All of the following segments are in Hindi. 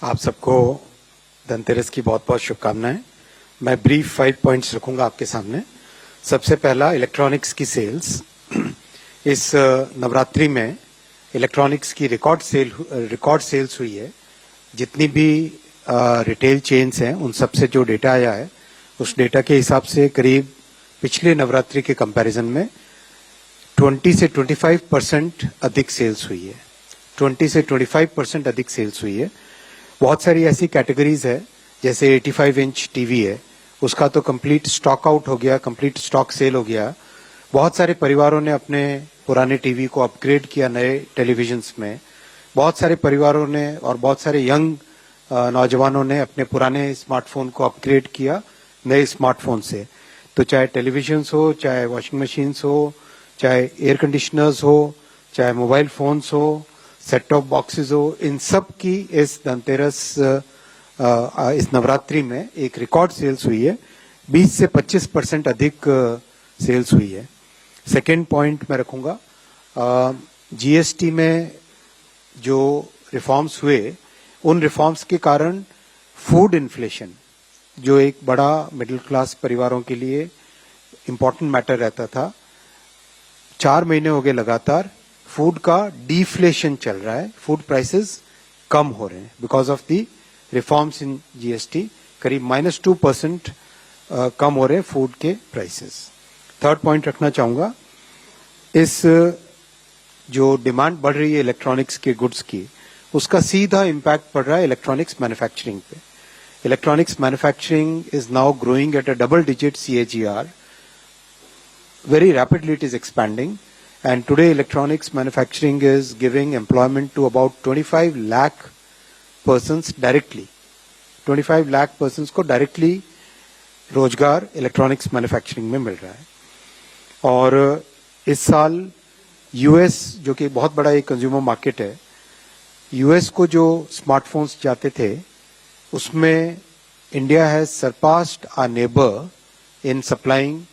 आप सबको धनतेरस की बहुत बहुत शुभकामनाएं। मैं ब्रीफ 5 पॉइंट्स रखूंगा आपके सामने। सबसे पहला, इलेक्ट्रॉनिक्स की सेल्स। इस नवरात्रि में इलेक्ट्रॉनिक्स की रिकॉर्ड सेल्स हुई है। जितनी भी रिटेल चेन्स हैं उन सब से जो डेटा आया है उस डेटा के हिसाब से करीब पिछले नवरात्रि के कंपैरिजन में 20 से 25% अधिक सेल्स हुई है। 20 से 25% अधिक सेल्स हुई है। बहुत सारी ऐसी कैटेगरीज है, जैसे 85 इंच टीवी है, उसका तो कंप्लीट स्टॉक आउट हो गया, कंप्लीट स्टॉक सेल हो गया। बहुत सारे परिवारों ने अपने पुराने टीवी को अपग्रेड किया नए टेलीविजन्स में। बहुत सारे परिवारों ने और बहुत सारे यंग नौजवानों ने अपने पुराने स्मार्टफोन को अपग्रेड किया नए स्मार्टफोन से। तो चाहे टेलीविजन्स हो, चाहे वॉशिंग मशीन्स हो, चाहे एयर कंडीशनर्स हो, चाहे मोबाइल फोन्स हो, सेट टॉप बॉक्सेस हो, इन सब की इस धनतेरस इस नवरात्रि में एक रिकॉर्ड सेल्स हुई है। 20 से 25% अधिक सेल्स हुई है। सेकेंड पॉइंट मैं रखूंगा, जीएसटी में जो रिफॉर्म्स हुए उन रिफॉर्म्स के कारण फूड इन्फ्लेशन, जो एक बड़ा मिडिल क्लास परिवारों के लिए इम्पोर्टेंट मैटर रहता था, 4 महीने हो गए लगातार फूड का डिफ्लेशन चल रहा है। फूड प्राइसेस कम हो रहे हैं because of the reforms in GST. करीब -2% कम हो रहे हैं फूड के प्राइसेस। थर्ड पॉइंट रखना चाहूंगा, इस जो डिमांड बढ़ रही है इलेक्ट्रॉनिक्स के गुड्स की, उसका सीधा इम्पैक्ट पड़ रहा है इलेक्ट्रॉनिक्स मैन्युफैक्चरिंग पे। Electronics manufacturing is now growing at a double digit CAGR. Very rapidly it is expanding, and today electronics manufacturing is giving employment to about 25 lakh persons directly. 25 lakh persons को directly रोजगार इलेक्ट्रॉनिक्स मैन्युफैक्चरिंग में मिल रहा है। और इस साल यूएस, जो कि बहुत बड़ा एक कंज्यूमर मार्केट है, यूएस को जो स्मार्टफोन्स जाते थे उसमें India has surpassed our neighbour in supplying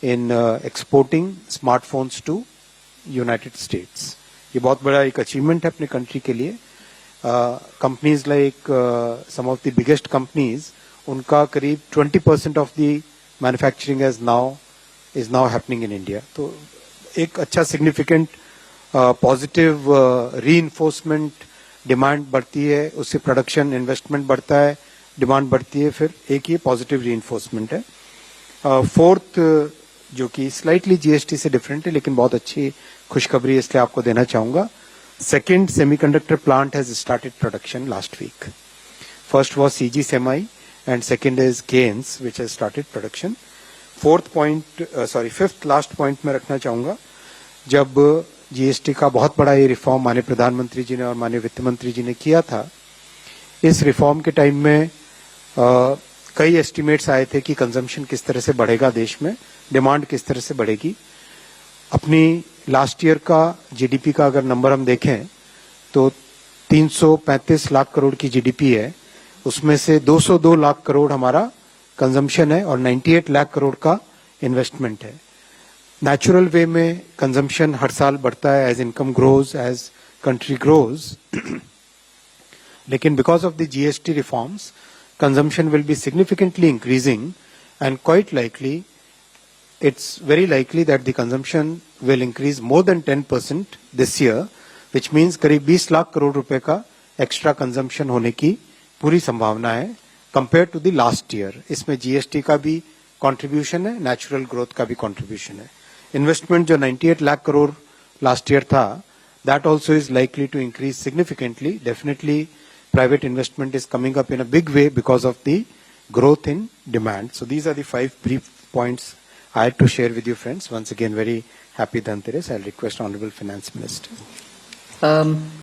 in exporting smartphones to United States. ये बहुत बड़ा एक अचीवमेंट है अपने कंट्री के लिए। Companies like some of the biggest companies, उनका करीब 20% of the manufacturing is now happening in India. तो एक अच्छा सिग्निफिकेंट पॉजिटिव रीइंफोर्समेंट, डिमांड बढ़ती है उससे प्रोडक्शन इन्वेस्टमेंट बढ़ता है, डिमांड बढ़ती है, फिर एक ये पॉजिटिव रीइंफोर्समेंट है। फोर्थ, जो कि स्लाइटली जीएसटी से डिफरेंट है लेकिन बहुत अच्छी खुशखबरी इसलिए आपको देना चाहूंगा, second semiconductor plant has started production last week. First was CG Semi and second is Kaynes which has started production. Fifth last point में रखना चाहूंगा, जब जीएसटी का बहुत बड़ा ये रिफॉर्म माननीय प्रधानमंत्री जी ने और माननीय वित्त मंत्री जी ने किया था, इस रिफॉर्म के टाइम में कई एस्टिमेट्स आए थे कि कंजम्पशन किस तरह से बढ़ेगा देश में, डिमांड किस तरह से बढ़ेगी। अपनी लास्ट ईयर का जीडीपी का अगर नंबर हम देखें तो 335 लाख करोड़ की जीडीपी है, उसमें से 202 लाख करोड़ हमारा कंजम्पशन है और 98 लाख करोड़ का इन्वेस्टमेंट है। नेचुरल वे में कंजम्पशन हर साल बढ़ता है as income grows, as country grows, लेकिन because of the GST reforms consumption will be significantly increasing, and quite likely, it's very likely that the consumption will increase more than 10% this year, which means करीब 20 लाख करोड़ रुपए का एक्स्ट्रा कंजम्पशन होने की पूरी संभावना है compare to the last year. इसमें जीएसटी का भी कंट्रीब्यूशन है, नेचुरल ग्रोथ का भी कंट्रीब्यूशन है। इन्वेस्टमेंट जो 98 लाख करोड़ लास्ट ईयर था, that also is likely to increase significantly. Definitely private investment is coming up in a big way because of the growth in demand. So these are the 5 brief points I had to share with you, friends. Once again, very happy Dhanteras. I'll request Honorable Finance Minister.